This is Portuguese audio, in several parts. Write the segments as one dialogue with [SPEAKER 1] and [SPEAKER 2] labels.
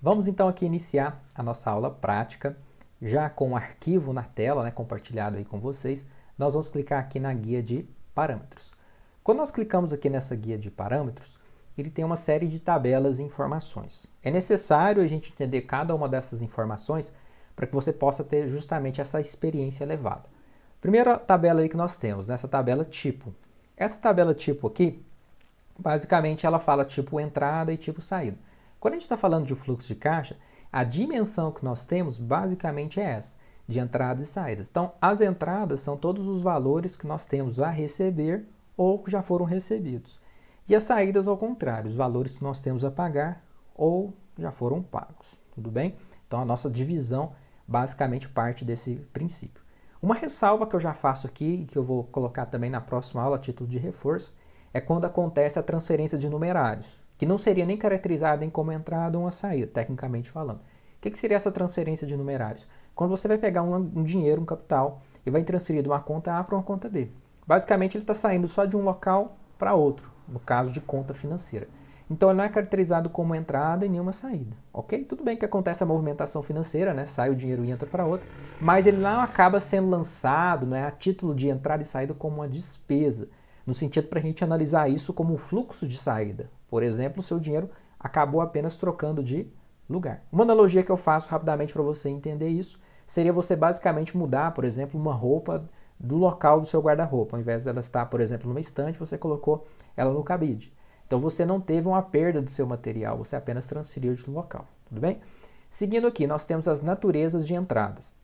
[SPEAKER 1] Vamos então aqui iniciar a nossa aula prática, já com o arquivo na tela, né, compartilhado aí com vocês. Nós vamos clicar aqui na guia de parâmetros. Quando nós clicamos aqui nessa guia de parâmetros, ele tem uma série de tabelas e informações. É necessário a gente entender cada uma dessas informações para que você possa ter justamente essa experiência elevada. Primeira tabela aí que nós temos, nessa tabela tipo. Essa tabela tipo aqui, basicamente ela fala tipo entrada e tipo saída. Quando a gente está falando de fluxo de caixa, a dimensão que nós temos basicamente é essa, de entradas e saídas. Então, as entradas são todos os valores que nós temos a receber ou que já foram recebidos. E as saídas, ao contrário, os valores que nós temos a pagar ou já foram pagos. Tudo bem? Então, a nossa divisão basicamente parte desse princípio. Uma ressalva que eu já faço aqui e que eu vou colocar também na próxima aula a título de reforço é quando acontece a transferência de numerários, que não seria nem caracterizada em como entrada ou uma saída, tecnicamente falando. O que seria essa transferência de numerários? Quando você vai pegar um dinheiro, um capital, e vai transferir de uma conta A para uma conta B. Basicamente, ele está saindo só de um local para outro, no caso de conta financeira. Então, ele não é caracterizado como entrada e nenhuma saída, ok? Tudo bem que acontece a movimentação financeira, né? Sai o dinheiro e entra para outra, mas ele não acaba sendo lançado, né, a título de entrada e saída como uma despesa, no sentido para a gente analisar isso como um fluxo de saída. Por exemplo, o seu dinheiro acabou apenas trocando de lugar. Uma analogia que eu faço rapidamente para você entender isso seria você basicamente mudar, por exemplo, uma roupa do local do seu guarda-roupa. Ao invés dela estar, por exemplo, numa estante, você colocou ela no cabide. Então você não teve uma perda do seu material, você apenas transferiu de local. Tudo bem? Seguindo aqui, nós temos as naturezas de entradas.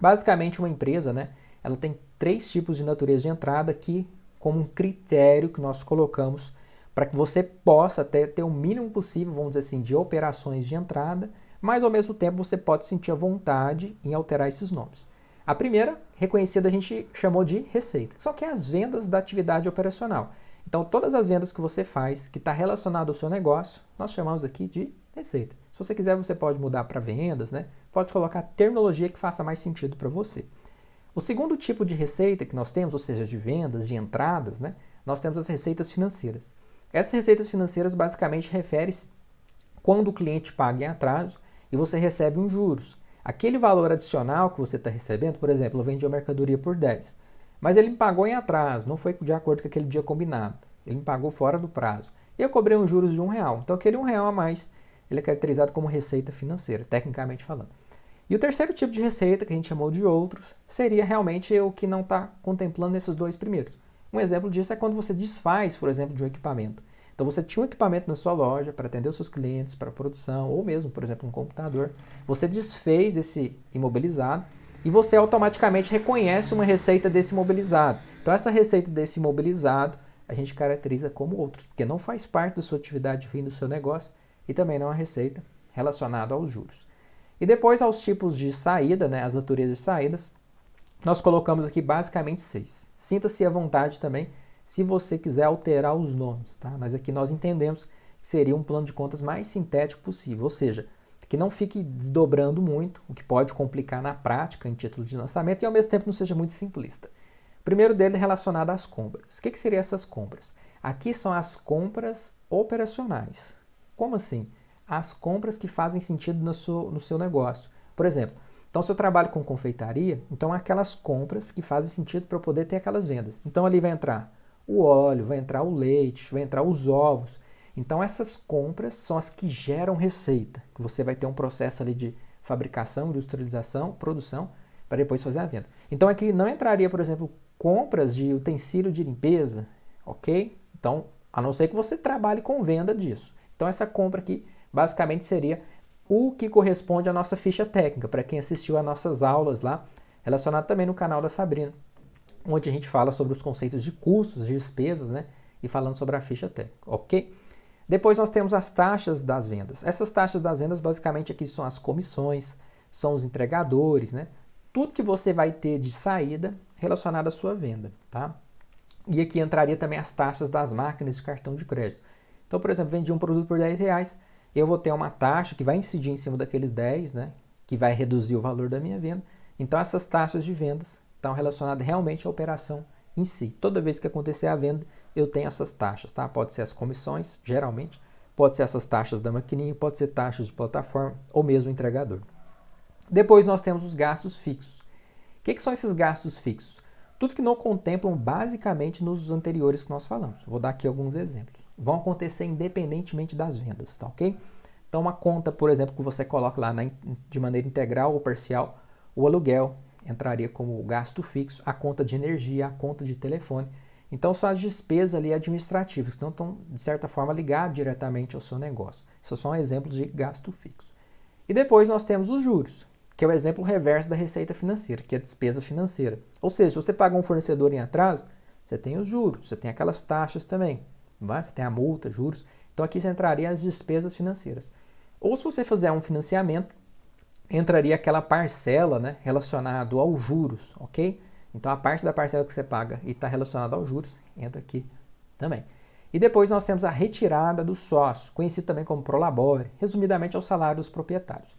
[SPEAKER 1] Basicamente, uma empresa, né, ela tem 3 tipos de natureza de entrada aqui como um critério que nós colocamos para que você possa até ter o mínimo possível, vamos dizer assim, de operações de entrada, mas ao mesmo tempo você pode sentir a vontade em alterar esses nomes. A primeira, reconhecida, a gente chamou de receita, que são que as vendas da atividade operacional. Então, todas as vendas que você faz, que está relacionado ao seu negócio, nós chamamos aqui de receita. Se você quiser, você pode mudar para vendas, né? Pode colocar terminologia que faça mais sentido para você. O segundo tipo de receita que nós temos, ou seja, de vendas, de entradas, né? Nós temos as receitas financeiras. Essas receitas financeiras basicamente referem-se quando o cliente paga em atraso e você recebe uns juros. Aquele valor adicional que você está recebendo, por exemplo, eu vendi a mercadoria por 10, mas ele me pagou em atraso, não foi de acordo com aquele dia combinado. Ele me pagou fora do prazo. E eu cobrei uns juros de R$1. Então aquele R$1 a mais, ele é caracterizado como receita financeira, tecnicamente falando. E o terceiro tipo de receita, que a gente chamou de outros, seria realmente o que não está contemplando esses 2 primeiros. Um exemplo disso é quando você desfaz, por exemplo, de um equipamento. Então você tinha um equipamento na sua loja para atender os seus clientes, para produção, ou mesmo, por exemplo, um computador. Você desfez esse imobilizado e você automaticamente reconhece uma receita desse imobilizado. Então essa receita desse imobilizado a gente caracteriza como outros, porque não faz parte da sua atividade fim do seu negócio e também não é uma receita relacionada aos juros. E depois aos tipos de saída, né, as naturezas de saídas, nós colocamos aqui basicamente 6. Sinta-se à vontade também se você quiser alterar os nomes, tá? Mas aqui nós entendemos que seria um plano de contas mais sintético possível, ou seja, que não fique desdobrando muito, o que pode complicar na prática em título de lançamento e ao mesmo tempo não seja muito simplista. O primeiro dele é relacionado às compras. O que seriam essas compras? Aqui são as compras operacionais. Como assim? As compras que fazem sentido no seu negócio. Por exemplo, então se eu trabalho com confeitaria, então aquelas compras que fazem sentido para eu poder ter aquelas vendas. Então ali vai entrar o óleo, vai entrar o leite, vai entrar os ovos. Então essas compras são as que geram receita, que você vai ter um processo ali de fabricação, industrialização, produção, para depois fazer a venda. Então aqui não entraria, por exemplo, compras de utensílio de limpeza, ok? Então, a não ser que você trabalhe com venda disso. Então essa compra aqui basicamente seria o que corresponde à nossa ficha técnica, para quem assistiu às nossas aulas lá, relacionado também no canal da Sabrina, onde a gente fala sobre os conceitos de custos, de despesas, né? E falando sobre a ficha técnica, ok? Depois nós temos as taxas das vendas. Essas taxas das vendas basicamente aqui são as comissões, são os entregadores, né? Tudo que você vai ter de saída relacionado à sua venda, tá? E aqui entraria também as taxas das máquinas de cartão de crédito. Então, por exemplo, vendi um produto por R$10, eu vou ter uma taxa que vai incidir em cima daqueles 10, né? Que vai reduzir o valor da minha venda. Então, essas taxas de vendas estão relacionadas realmente à operação em si. Toda vez que acontecer a venda, eu tenho essas taxas, tá? Pode ser as comissões, geralmente, Pode ser essas taxas da maquininha, pode ser taxas de plataforma ou mesmo entregador. Depois nós temos os gastos fixos. O que são esses gastos fixos? Tudo que não contemplam basicamente nos anteriores que nós falamos. Vou dar aqui alguns exemplos. Vão acontecer independentemente das vendas, tá ok? Então uma conta, por exemplo, que você coloca lá de maneira integral ou parcial, o aluguel entraria como gasto fixo, a conta de energia, a conta de telefone. Então são as despesas ali administrativas, que não estão, de certa forma, ligadas diretamente ao seu negócio. Isso são exemplos de gasto fixo. E depois nós temos os juros, que é o exemplo reverso da receita financeira, que é a despesa financeira. Ou seja, se você paga um fornecedor em atraso, você tem os juros, você tem aquelas taxas também, você tem a multa, juros. Então aqui você entraria as despesas financeiras. Ou se você fizer um financiamento, entraria aquela parcela, né, relacionada aos juros, ok? Então a parte da parcela que você paga e está relacionada aos juros, entra aqui também. E depois nós temos a retirada do sócio, conhecido também como prolabore, resumidamente é o salário dos proprietários.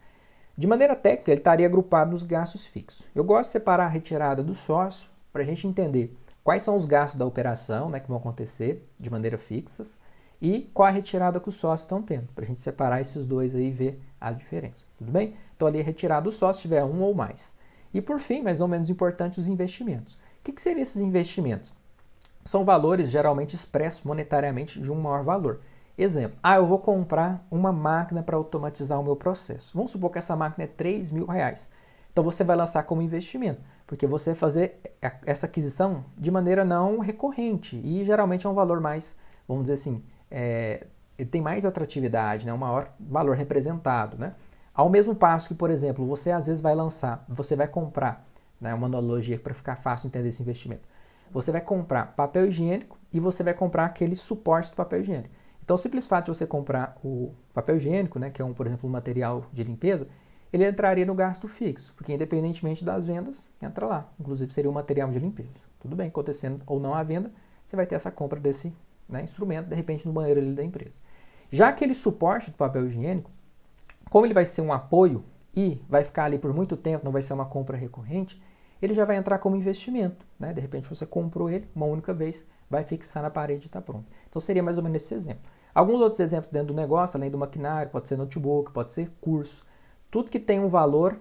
[SPEAKER 1] De maneira técnica, ele estaria agrupado nos gastos fixos. Eu gosto de separar a retirada do sócio para a gente entender quais são os gastos da operação, né, que vão acontecer de maneira fixas e qual a retirada que os sócios estão tendo, para a gente separar esses dois aí e ver a diferença. Tudo bem? Então ali a retirada do sócio se tiver um ou mais. E por fim, mas não menos importante, os investimentos. O que seriam esses investimentos? São valores geralmente expressos monetariamente de um maior valor. Exemplo, eu vou comprar uma máquina para automatizar o meu processo. Vamos supor que essa máquina é R$3.000. Então você vai lançar como investimento, porque você vai fazer essa aquisição de maneira não recorrente e geralmente é um valor mais, vamos dizer assim, ele tem mais atratividade, né? Um maior valor representado, né? Ao mesmo passo que, por exemplo, você às vezes vai lançar, você vai comprar, né, uma analogia para ficar fácil entender esse investimento. Você vai comprar papel higiênico e você vai comprar aquele suporte do papel higiênico. Então, o simples fato de você comprar o papel higiênico, né, que é, por exemplo, um material de limpeza, ele entraria no gasto fixo, porque independentemente das vendas, entra lá. Inclusive, seria um material de limpeza. Tudo bem, acontecendo ou não a venda, você vai ter essa compra desse, né, instrumento, de repente, no banheiro ali da empresa. Já aquele suporte do papel higiênico, como ele vai ser um apoio e vai ficar ali por muito tempo, não vai ser uma compra recorrente, ele já vai entrar como investimento, né? De repente você comprou ele uma única vez, vai fixar na parede e está pronto. Então seria mais ou menos esse exemplo. Alguns outros exemplos dentro do negócio, além do maquinário, pode ser notebook, pode ser curso. Tudo que tem um valor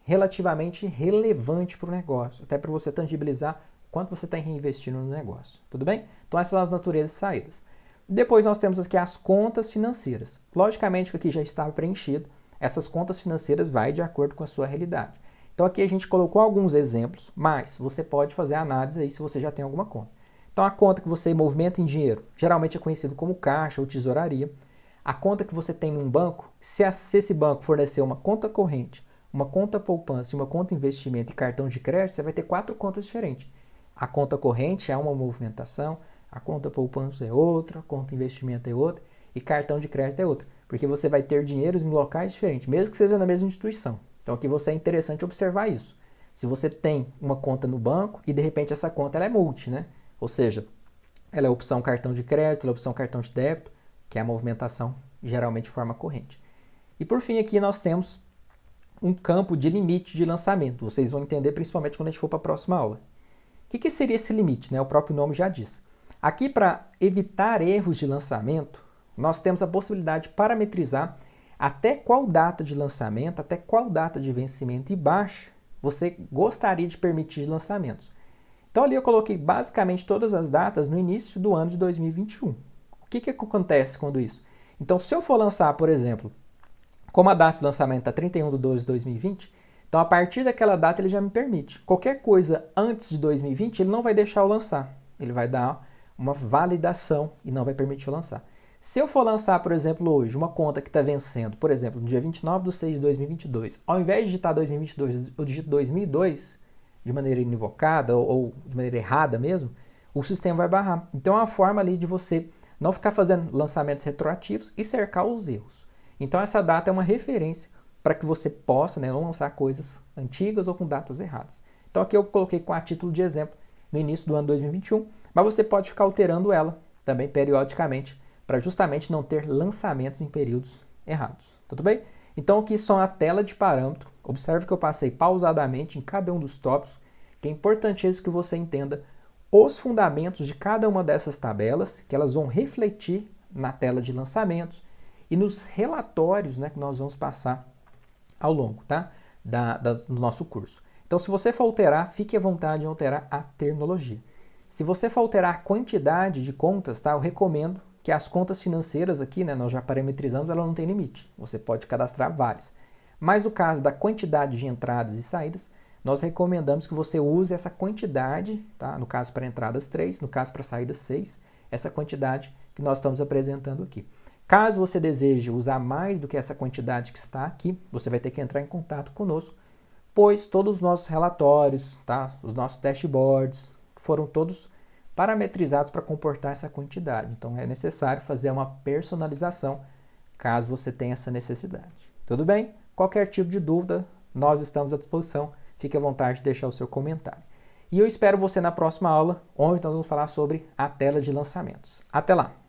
[SPEAKER 1] relativamente relevante para o negócio, até para você tangibilizar quanto você está reinvestindo no negócio. Tudo bem? Então essas são as naturezas de saídas. Depois nós temos aqui as contas financeiras. Logicamente que aqui já está preenchido, essas contas financeiras vai de acordo com a sua realidade. Então aqui a gente colocou alguns exemplos, mas você pode fazer a análise aí se você já tem alguma conta. Então a conta que você movimenta em dinheiro, geralmente é conhecido como caixa ou tesouraria. A conta que você tem num banco, se esse banco fornecer uma conta corrente, uma conta poupança, uma conta investimento e cartão de crédito, você vai ter 4 contas diferentes. A conta corrente é uma movimentação, a conta poupança é outra, a conta investimento é outra e cartão de crédito é outra. Porque você vai ter dinheiros em locais diferentes, mesmo que seja na mesma instituição. Então aqui você é interessante observar isso. Se você tem uma conta no banco e de repente essa conta ela é multi, né? Ou seja, ela é opção cartão de crédito, ela é opção cartão de débito, que é a movimentação geralmente de forma corrente. E por fim aqui nós temos um campo de limite de lançamento. Vocês vão entender principalmente quando a gente for para a próxima aula. O que seria esse limite, né? O próprio nome já diz. Aqui para evitar erros de lançamento, nós temos a possibilidade de parametrizar até qual data de lançamento, até qual data de vencimento e baixa você gostaria de permitir lançamentos. Então ali eu coloquei basicamente todas as datas no início do ano de 2021. O que acontece quando isso? Então se eu for lançar, por exemplo, como a data de lançamento está 31/12/2020, então a partir daquela data ele já me permite. Qualquer coisa antes de 2020 ele não vai deixar eu lançar. Ele vai dar uma validação e não vai permitir eu lançar. Se eu for lançar, por exemplo, hoje, uma conta que está vencendo, por exemplo, no dia 29/6/2022, ao invés de digitar 2022, eu digito 2002, de maneira inivocada ou de maneira errada mesmo, o sistema vai barrar. Então é uma forma ali de você não ficar fazendo lançamentos retroativos e cercar os erros. Então essa data é uma referência para que você possa, né, não lançar coisas antigas ou com datas erradas. Então aqui eu coloquei a título de exemplo no início do ano 2021, mas você pode ficar alterando ela também periodicamente, para justamente não ter lançamentos em períodos errados. Tudo bem? Então aqui são a tela de parâmetro. Observe que eu passei pausadamente em cada um dos tópicos, que é importantíssimo que você entenda os fundamentos de cada uma dessas tabelas, que elas vão refletir na tela de lançamentos e nos relatórios, né, que nós vamos passar ao longo, tá? Do nosso curso. Então, se você for alterar, fique à vontade em alterar a terminologia. Se você for alterar a quantidade de contas, tá? Eu recomendo que as contas financeiras aqui, né, nós já parametrizamos, ela não tem limite. Você pode cadastrar várias. Mas no caso da quantidade de entradas e saídas, nós recomendamos que você use essa quantidade, tá? No caso para entradas 3, no caso para saídas 6, essa quantidade que nós estamos apresentando aqui. Caso você deseje usar mais do que essa quantidade que está aqui, você vai ter que entrar em contato conosco, pois todos os nossos relatórios, tá? Os nossos dashboards foram todos parametrizados para comportar essa quantidade. Então é necessário fazer uma personalização caso você tenha essa necessidade. Tudo bem? Qualquer tipo de dúvida, nós estamos à disposição. Fique à vontade de deixar o seu comentário. E eu espero você na próxima aula, onde nós vamos falar sobre a tela de lançamentos. Até lá!